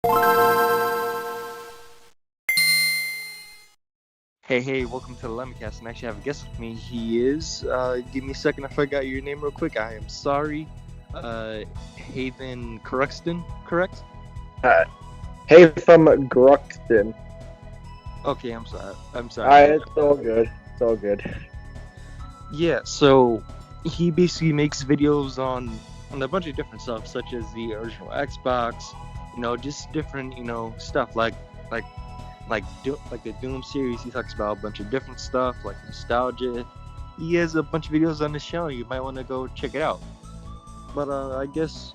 Hey, welcome to the Lemcast, and I actually have a guest with me. He is, give me a second, I forgot your name real quick. I am sorry. Haytham Gruxton, correct? Uh, haytham Gruxton. Okay, I'm sorry about It's all good. It's all good. that. Yeah, so he basically makes videos on a bunch of different stuff, such as the original Xbox, just different, stuff like like the Doom series. He talks about a bunch of different stuff like nostalgia. He has a bunch of videos on his channel. You might want to go check it out. But I guess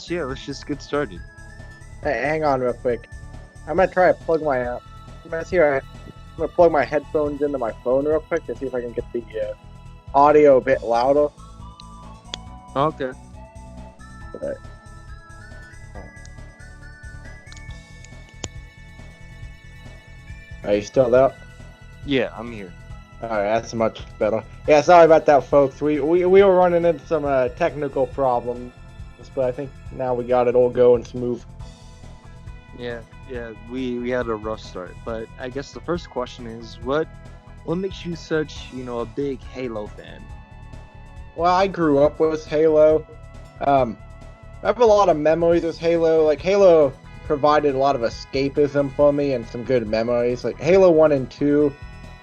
yeah. Let's just get started. Hey, hang on real quick. I'm gonna try to plug my. I'm gonna plug my headphones into my phone real quick to see if I can get the audio a bit louder. Okay. But, are you still there? Yeah, I'm here. Alright, that's much better. Yeah, sorry about that, folks. We were running into some technical problems, but I think now we got it all going smooth. Yeah. We had a rough start, but I guess the first question is what makes you such a big Halo fan? Well, I grew up with Halo. I have a lot of memories with Halo. Like, Halo provided a lot of escapism for me and some good memories. Like, Halo 1 and 2,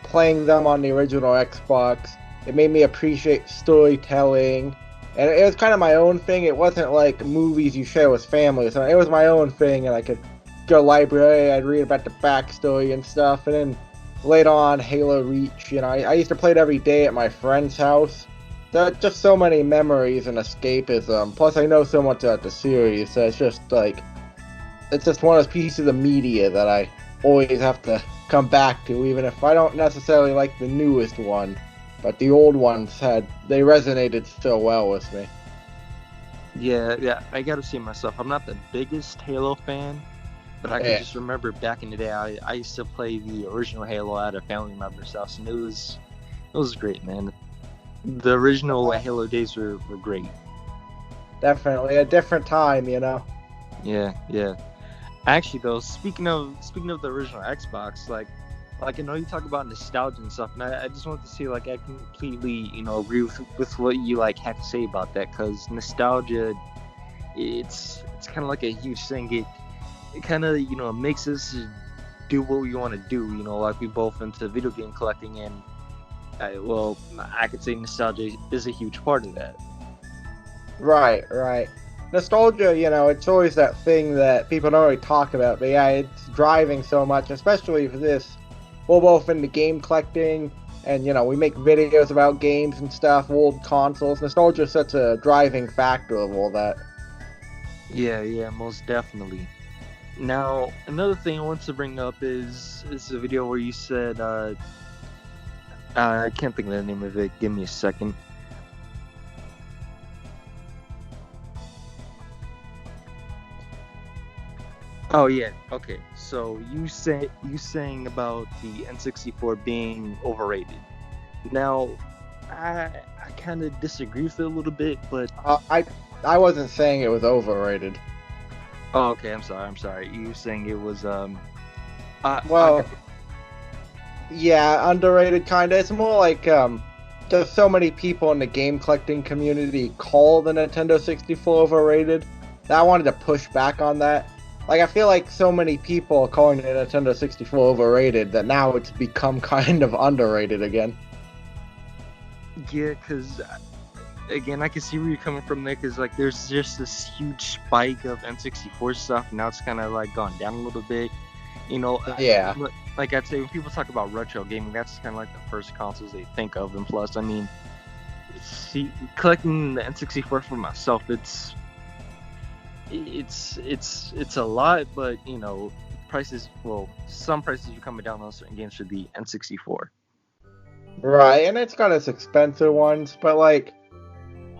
playing them on the original Xbox, it made me appreciate storytelling. And it was kind of my own thing. It wasn't like movies you share with family. So it was my own thing, and I could go to the library, I'd read about the backstory and stuff. And then later on, Halo Reach, I used to play it every day at my friend's house. There are just so many memories and escapism. Plus, I know so much about the series, so it's just one of those pieces of media that I always have to come back to, even if I don't necessarily like the newest one. But the old ones they resonated so well with me. Yeah. I gotta say myself, I'm not the biggest Halo fan, but I can just remember back in the day, I used to play the original Halo at a family member's house, and it was great, man. The original Halo days were great. Definitely a different time, Yeah. Actually, though, speaking of the original Xbox, like I know you talk about nostalgia and stuff, and I just want to say, like, I completely agree with what you have to say about that, because nostalgia, it's kind of like a huge thing. It kind of makes us do what we want to do. Like, we both into video game collecting, and I could say nostalgia is a huge part of that. Right. Nostalgia, it's always that thing that people don't really talk about, but yeah, it's driving so much, especially for this. We're both into game collecting, and we make videos about games and stuff, old consoles. Nostalgia is such a driving factor of all that. Yeah, most definitely. Now, another thing I want to bring up is a video where you said, I can't think of the name of it. Give me a second. Oh yeah, okay. So you saying about the N64 being overrated. Now, I kind of disagree with it a little bit, but I wasn't saying it was overrated. oh, okay. I'm sorry. You saying it was Well, yeah, underrated kinda. It's more like there's so many people in the game collecting community call the Nintendo 64 overrated that I wanted to push back on that. Like, I feel like so many people are calling the Nintendo 64 overrated that now it's become kind of underrated again. yeah, because again, I can see where you're coming from there, because like there's just this huge spike of N64 stuff. Now it's kind of like gone down a little bit. Yeah. Like I'd say, when people talk about retro gaming, that's kind of like the first consoles they think of. And plus, I mean, collecting the N64 for myself, it's a lot, but prices. Well, some prices are coming down on certain games for the N64. Right, and it's got its expensive ones, but like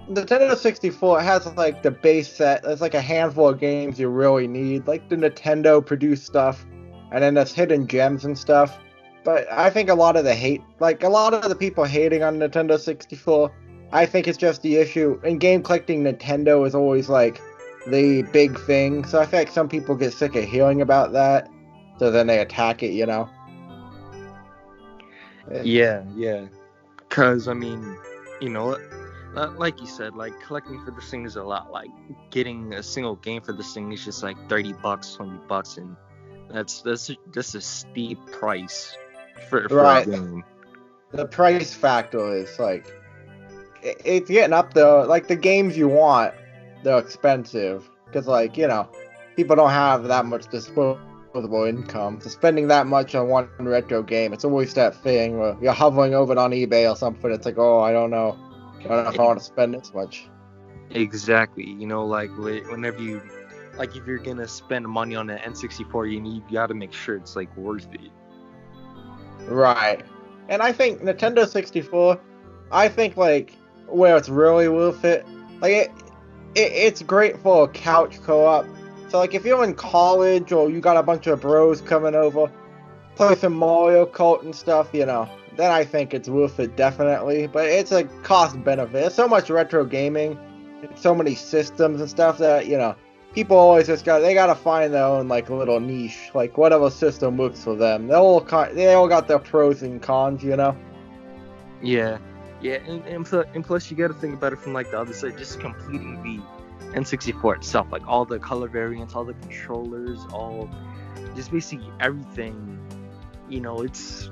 Nintendo 64 has like the base set. There's like a handful of games you really need, like the Nintendo produced stuff, and then there's hidden gems and stuff. But I think a lot of the people hating on Nintendo 64, I think it's just the issue in game collecting. Nintendo is always like the big thing. So I feel like some people get sick of hearing about that, so then they attack it. Yeah, yeah. Cause I mean, you know, like you said, like collecting for this thing is a lot. Like getting a single game for this thing is just like $30, $20, and that's a steep price for a Right. game. The price factor is like it's getting up there. Like the games you want, they're expensive because people don't have that much disposable income. So spending that much on one retro game, it's always that thing where you're hovering over it on eBay or something. It's like, oh, I don't know if I want to spend this much. Exactly. You know, like whenever you, like if you're gonna spend money on an N64, you gotta make sure it's like worth it. Right. And I think Nintendo 64, I think like where it's really worth it, like it's great for a couch co-op. So like if you're in college or you got a bunch of bros coming over, play some Mario Kart and stuff, then I think it's worth it definitely. But it's a cost benefit. There's so much retro gaming, so many systems and stuff that people always just gotta find their own like little niche, like whatever system works for them. They all got their pros and cons. Yeah, yeah, and plus you gotta think about it from like the other side, just completing the N64 itself, like all the color variants, all the controllers, just basically everything. That's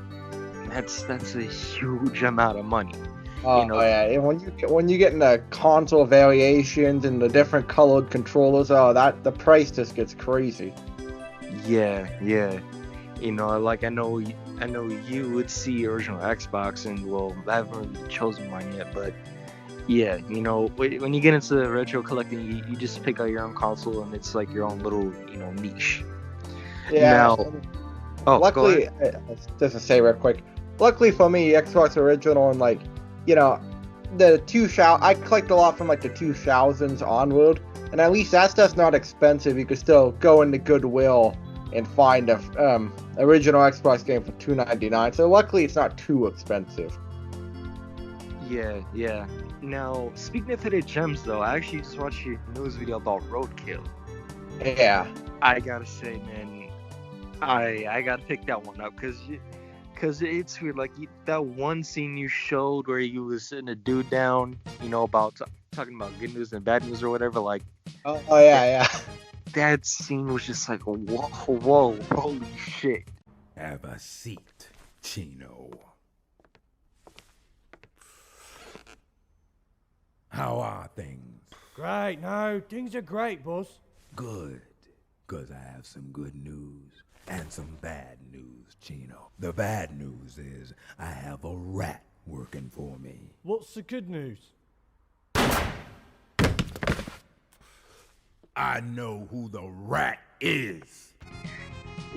a huge amount of money. Oh yeah, and when you get into console variations and the different colored controllers, the price just gets crazy. Yeah, yeah. Like I know you would see original Xbox, and well, I haven't really chosen mine yet, but yeah, when you get into retro collecting, you just pick out your own console, and it's like your own little niche. Yeah. Now, luckily, just to say real quick, luckily for me, Xbox original and I collect a lot from like the 2000s onward, and at least that stuff's not expensive. You could still go into Goodwill and find a original Xbox game for $2.99. So luckily, it's not too expensive. Yeah, yeah. Now, speaking of hidden gems, though, I actually just watched your news video about Roadkill. Yeah. I gotta say, man, I gotta pick that one up because it's weird. Like that one scene you showed where you was sitting a dude down, about talking about good news and bad news or whatever. Like, oh yeah. That scene was just like, whoa, holy shit. Have a seat, Chino. How are things? Great, no, things are great, boss. Good, because I have some good news and some bad news, Chino. The bad news is I have a rat working for me. What's the good news? I know who the rat is.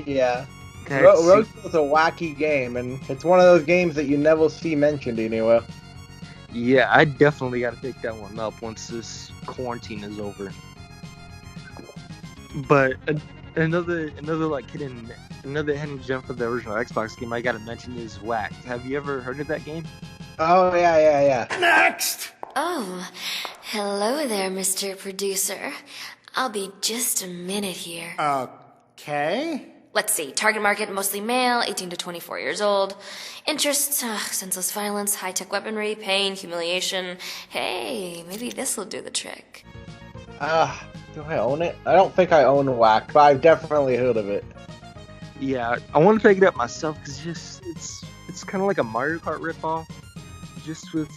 Yeah. Roadkill's a wacky game, and it's one of those games that you never see mentioned anywhere. Yeah, I definitely gotta pick that one up once this quarantine is over. But another hidden gem for the original Xbox game I gotta mention is Whacked. Have you ever heard of that game? Oh yeah. Next! Oh, hello there, Mr. Producer. I'll be just a minute here. Okay. Let's see. Target market, mostly male, 18 to 24 years old. Interests, senseless violence, high-tech weaponry, pain, humiliation. Hey, maybe this'll do the trick. Do I own it? I don't think I own Whack, but I've definitely heard of it. Yeah, I want to pick it up myself because it's kind of like a Mario Kart ripoff, just with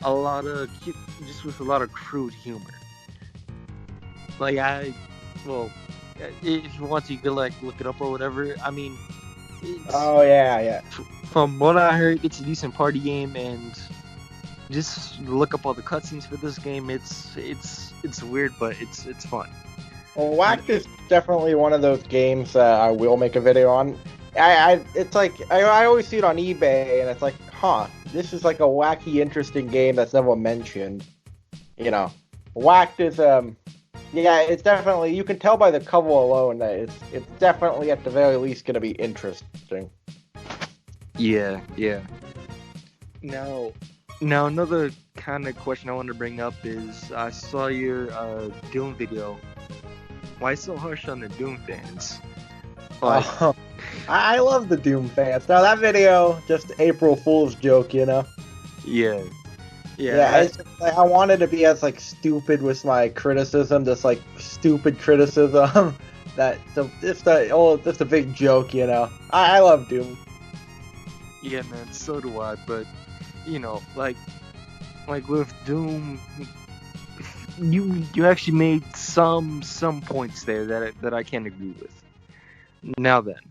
a lot of crude humor. Like if you want to, you could like look it up or whatever. I mean, oh yeah. From what I heard, it's a decent party game, and just look up all the cutscenes for this game. It's weird, but it's fun. Well, Whack is definitely one of those games that I will make a video on. It's like I always see it on eBay, and it's like, this is like a wacky, interesting game that's never mentioned. Whacked is it's definitely, you can tell by the cover alone that it's definitely at the very least going to be interesting. Yeah. Now another kind of question I want to bring up is I saw your Doom video why so harsh on the Doom fans? Like, Oh, I love the Doom fans. Now that video, just April Fool's joke, you know. yeah, Yeah, yeah, it's just, like, I wanted to be as like stupid with my criticism, just like stupid criticism. Just a big joke, you know. I love Doom. yeah, man. So do I. But you know, like with Doom, you actually made some points there that I can't agree with. Now then,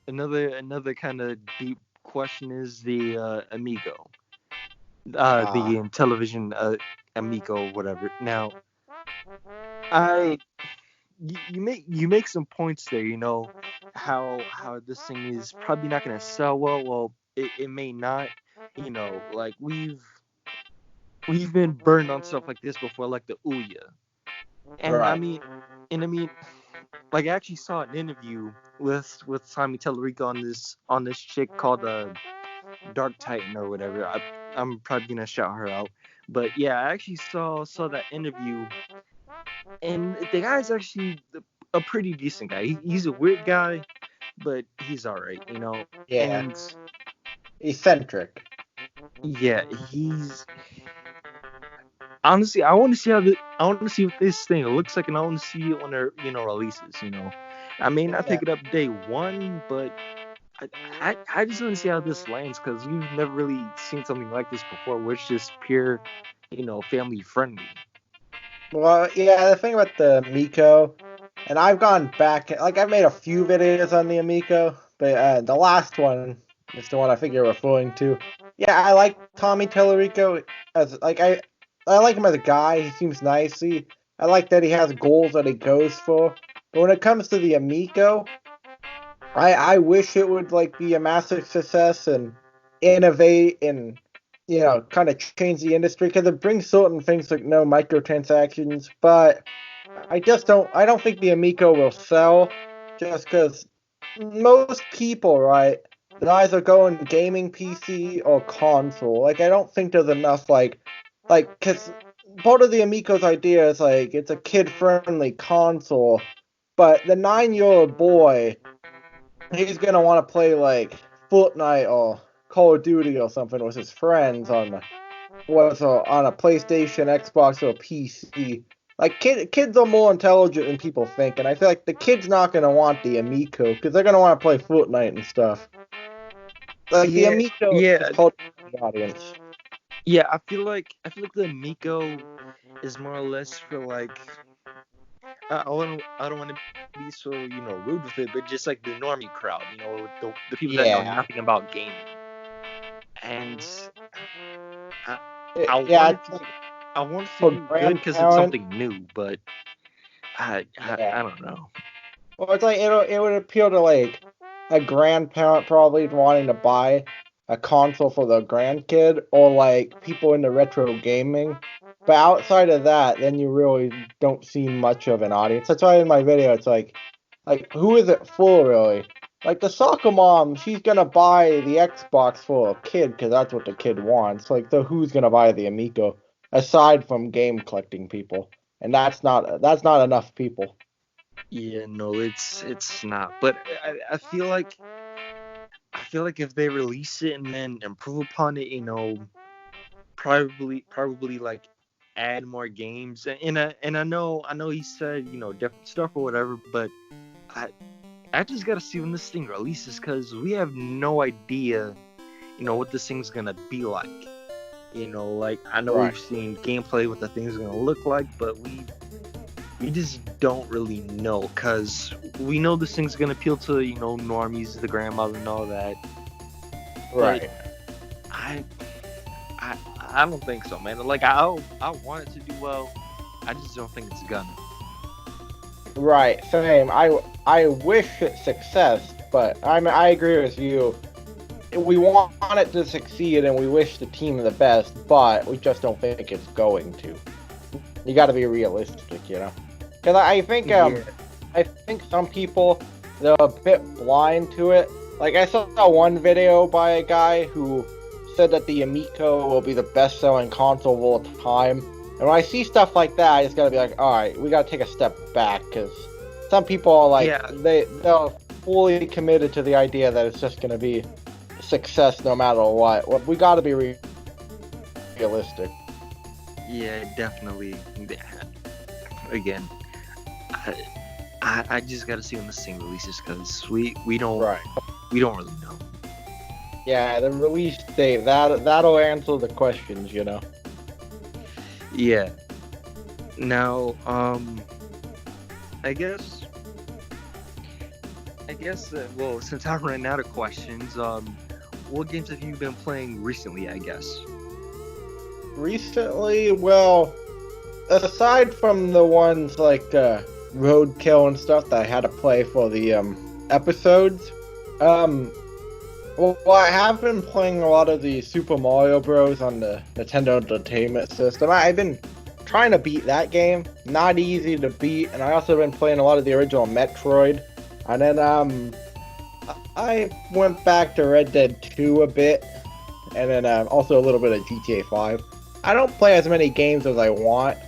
another kind of deep question is the Amigo, Ah, the television Amigo, whatever. Now, I you make some points there. You know how this thing is probably not gonna sell well. Well, it may not. You know, like we've been burned on stuff like this before, like the Ouya. And I right. mean, and I mean, like I actually saw an interview with Tommy Tellerico on this chick called Dark Titan or whatever. I'm probably gonna shout her out, but yeah, I actually saw that interview, and the guy's actually a pretty decent guy. He's a weird guy, but he's all right, you know. Yeah, And eccentric. yeah, he's honestly, I want to see what this thing looks like, and I want to see it when it releases. You know, I may not Yeah. pick it up day one, but I just want to see how this lands because we've never really seen something like this before, which is just pure, family friendly. Well, yeah, the thing about the Miko, and I've gone back, like I've made a few videos on the Amico, but the last one is the one I think you're referring to. Yeah, I like Tommy Tellerico as like I like him as a guy. He seems nice. I like that he has goals that he goes for. But when it comes to the Amico, I wish it would like be a massive success and innovate and kind of change the industry because it brings certain things like no microtransactions. But I don't think the Amico will sell just because most people, right, they either go in gaming PC or console. Like I don't think there's enough because part of the Amico's idea is like it's a kid-friendly console, but the 9-year-old boy, he's gonna want to play like Fortnite or Call of Duty or something with his friends on on a PlayStation, Xbox, or PC. Like kids are more intelligent than people think, and I feel like the kid's not gonna want the Amico because they're gonna want to play Fortnite and stuff. Like the Yeah, Amico is yeah, called the audience. yeah. I feel like the Miko is more or less for like I don't want to be so rude with it, but just like the normie crowd, the people that know Yeah, nothing about gaming. And I, I yeah, want it it's to like I want it to for do good because it's grandparents. something new, but Yeah. I don't know. Well, it's like it would appeal to like a grandparent probably wanting to buy a console for their grandkid, or like people into retro gaming. But outside of that, then you really don't see much of an audience. That's why in my video it's like who is it for really? Like the soccer mom, she's gonna buy the Xbox for a kid because that's what the kid wants. Like, so who's gonna buy the Amico aside from game collecting people? And that's not enough people. Yeah, no, it's not. But I feel like if they release it and then improve upon it, probably like add more games. And I know he said different stuff or whatever, but I I just gotta see when this thing releases because we have no idea what this thing's gonna be like. Like I know Right. we've seen gameplay what the thing's gonna look like, but we just don't really know because we know this thing's gonna appeal to normies, the grandmother, and all that. But Right. I I don't think so, man. Like I want it to do well. I just don't think it's gonna. Right, same. I wish it success, but I agree with you. We want it to succeed, and we wish the team the best, but we just don't think it's going to. You got to be realistic, you know. Because Yeah. I think some people they're a bit blind to it. Like I saw one video by a guy who said that the Amico will be the best-selling console of all time, And when I see stuff like that, I just gotta be like, all right, we gotta take a step back, because some people are like, Yeah. they're fully committed to the idea that it's just gonna be success no matter what. Well, we gotta be realistic. Yeah, definitely. Again, I just gotta see when this thing releases because we don't really know. Yeah, the release date, that'll answer the questions, you know. Yeah. Now, I guess, well, since I've run out of questions, what games have you been playing recently, I guess? Recently, well, aside from the ones like Roadkill and stuff that I had to play for the episodes, well, I have been playing a lot of the Super Mario Bros. On the Nintendo Entertainment System. I've been trying to beat that game. Not easy to beat, and I also been playing a lot of the original Metroid. And then I went back to Red Dead 2 a bit, and then also a little bit of GTA 5. I don't play as many games as I want,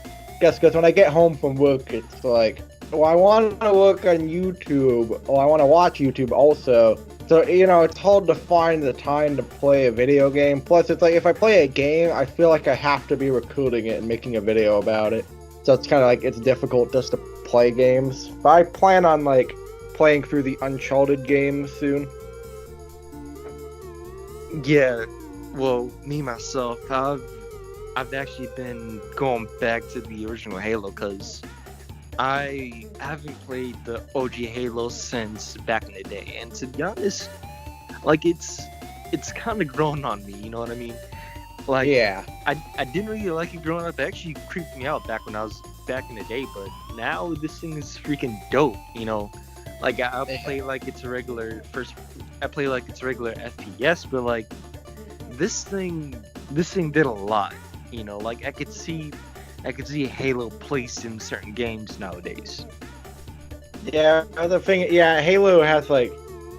just because when I get home from work, it's like, well, I want to work on YouTube, or I want to watch YouTube also. So, you know, it's hard to find the time to play a video game. Plus, it's like, if I play a game, I feel like I have to be recording it and making a video about it. So it's kind of like, it's difficult just to play games. But I plan on, like, playing through the Uncharted games soon. Yeah, well, me myself, I've actually been going back to the original Halo because I haven't played the OG Halo since back in the day, and to be honest, like it's kind of grown on me. You know what I mean? Like, Yeah. I didn't really like it growing up. It actually creeped me out back when I was back in the day, but now this thing is freaking dope. You know, like I play like it's a regular FPS, but like this thing did a lot. You know, like I could see Halo placed in certain games nowadays. Yeah, the thing, yeah, Halo has, like,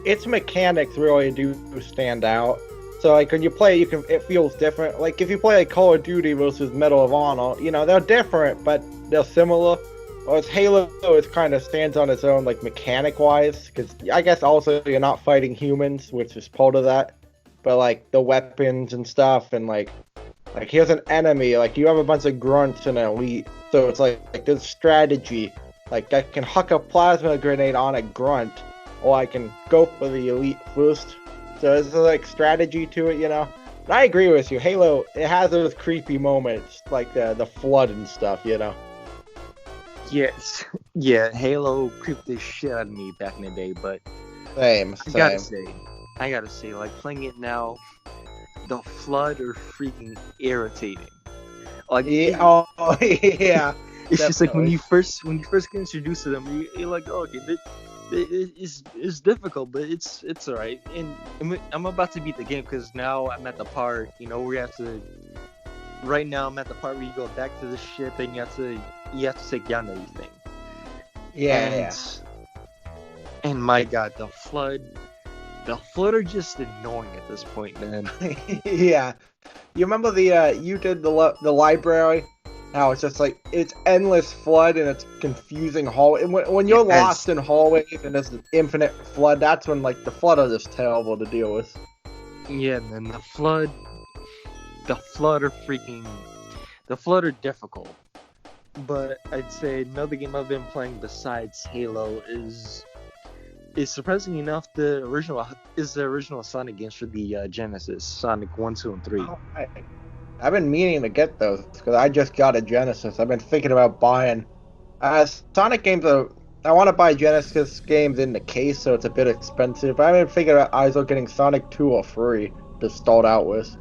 its mechanics really do stand out. So, like, when you play it, it feels different. Like, if you play, like, Call of Duty versus Medal of Honor, you know, they're different, but they're similar. Whereas Halo, it kind of stands on its own, like, mechanic-wise, because I guess also you're not fighting humans, which is part of that. But, like, the weapons and stuff, and, like, here's an enemy, like, you have a bunch of grunts and an elite, so it's like there's strategy. Like, I can huck a plasma grenade on a grunt, or I can go for the elite first. So there's, like, strategy to it, you know? And I agree with you, Halo, it has those creepy moments, like the flood and stuff, you know? Yes, yeah, Halo creeped the shit out of me back in the day, but Same. I gotta say, like, playing it now, the flood are freaking irritating. Like, Yeah, yeah. it's just like when definitely. you first get introduced to them, you're like, oh, okay, it's difficult, but it's alright. And I'm about to beat the game because now I'm at the part, you know, where you have to. Right now, I'm at the part where you go back to the ship and you have to take down everything. Yeah. And my God, the flood are just annoying at this point, man. Yeah. You remember you did the library? How it's just like, it's endless flood and it's confusing hallway. And when you're Yes. lost in hallways and there's an infinite flood, that's when, like, the flood are just terrible to deal with. Yeah, man, the flood are difficult. But I'd say another game I've been playing besides Halo is surprisingly enough the original Sonic games for the Genesis, Sonic 1, 2, and 3. Oh, I've been meaning to get those because I just got a Genesis. I've been thinking about buying Sonic games. I want to buy Genesis games in the case, so it's a bit expensive. But I've been thinking about either getting Sonic 2 or 3 to start out with.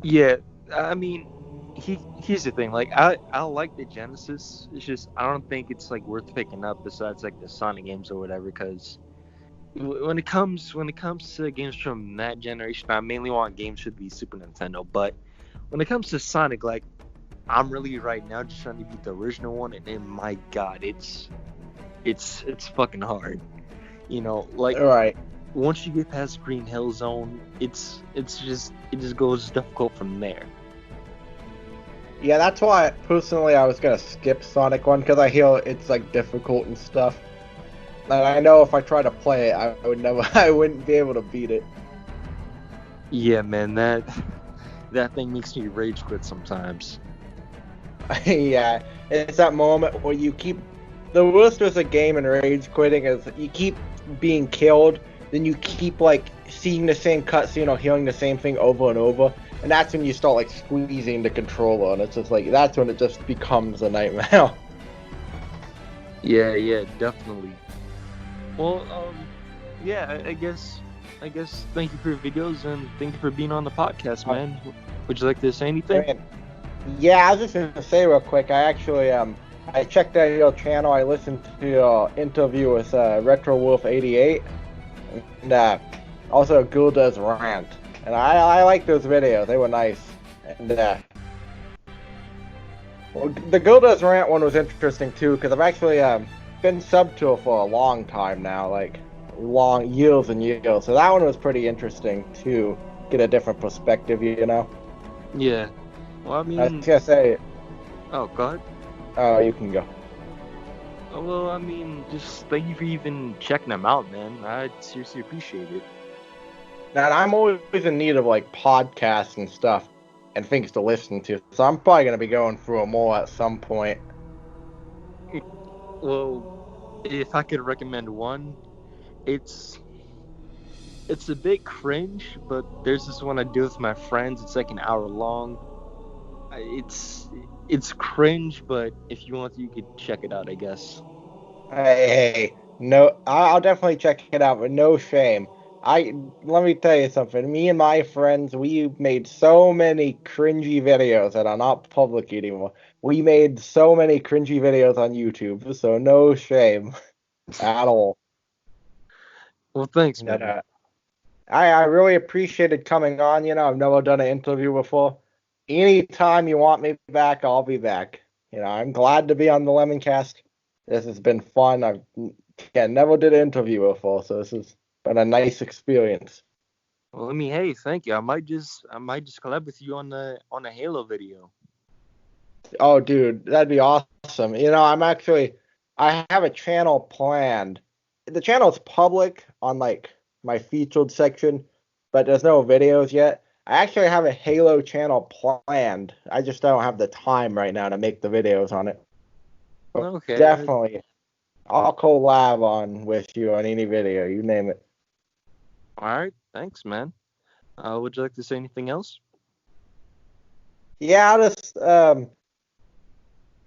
Yeah, I mean, here's the thing. Like, I like the Genesis. It's just I don't think it's like worth picking up besides like the Sonic games or whatever. Because when it comes to games from that generation, I mainly want games for the Super Nintendo. But when it comes to Sonic, like, I'm really right now just trying to beat the original one, and my God, it's fucking hard. You know, like, All right. once you get past Green Hill Zone, it just goes difficult from there. Yeah, that's why personally I was gonna skip Sonic 1 because I hear it's like difficult and stuff. And I know if I try to play it, I would never, I wouldn't be able to beat it. Yeah, man, that thing makes me rage quit sometimes. Yeah, it's that moment where you keep. The worst with a game and rage quitting is you keep being killed, then you keep like seeing the same cutscene or hearing the same thing over and over, and that's when you start like squeezing the controller, and it's just like that's when it just becomes a nightmare. Yeah, definitely. Well, yeah, I guess thank you for your videos and thank you for being on the podcast, man. Would you like to say anything? I mean, yeah, I was just gonna say real quick. I actually I checked out your channel. I listened to your interview with Retro Wolf 88, and also Gulda's rant. And I like those videos. They were nice. And well, the Gulda's rant one was interesting too because I've actually been sub to her for a long time now, like long years and years. So that one was pretty interesting to get a different perspective, you know. Yeah. Well, I I was mean, gonna say, oh, go ahead. oh, you can go. Oh, well, I mean, just thank you for even checking them out, man. I seriously appreciate it. And I'm always in need of like podcasts and stuff and things to listen to. So I'm probably gonna be going through them all at some point. Well, if I could recommend one, it's a bit cringe, but there's this one I do with my friends. It's like an hour long. It's cringe, but if you want to, you could check it out, I guess. Hey, no, I'll definitely check it out, but no shame. Let me tell you something. Me and my friends, we made so many cringy videos that are not public anymore. We made so many cringy videos on YouTube, so no shame at all. Well, thanks, And, man. I really appreciated coming on. You know, I've never done an interview before. Anytime you want me back, I'll be back. You know, I'm glad to be on the Lemoncast. This has been fun. I've never did an interview before, so this has been a nice experience. Well, I mean, hey, thank you. I might just collab with you on the Halo video. Oh, dude, that'd be awesome. You know, I have a channel planned. The channel's public on like my featured section, but there's no videos yet. I actually have a Halo channel planned. I just don't have the time right now to make the videos on it. But Okay. definitely, I'll collab on with you on any video, you name it. All right. Thanks, man. Would you like to say anything else? Yeah, I'll just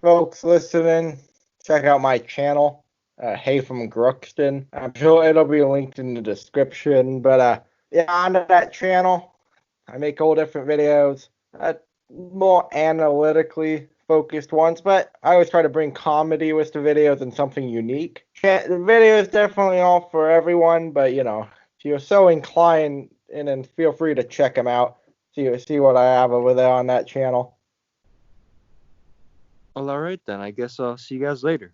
folks listening, check out my channel, haytham Gruxton. I'm sure it'll be linked in the description. But yeah, on that channel, I make all different videos, more analytically focused ones, but I always try to bring comedy with the videos and something unique. The video is definitely all for everyone, but you know, if you're so inclined, and then feel free to check them out. See what I have over there on that channel. Well, all right then. I guess I'll see you guys later.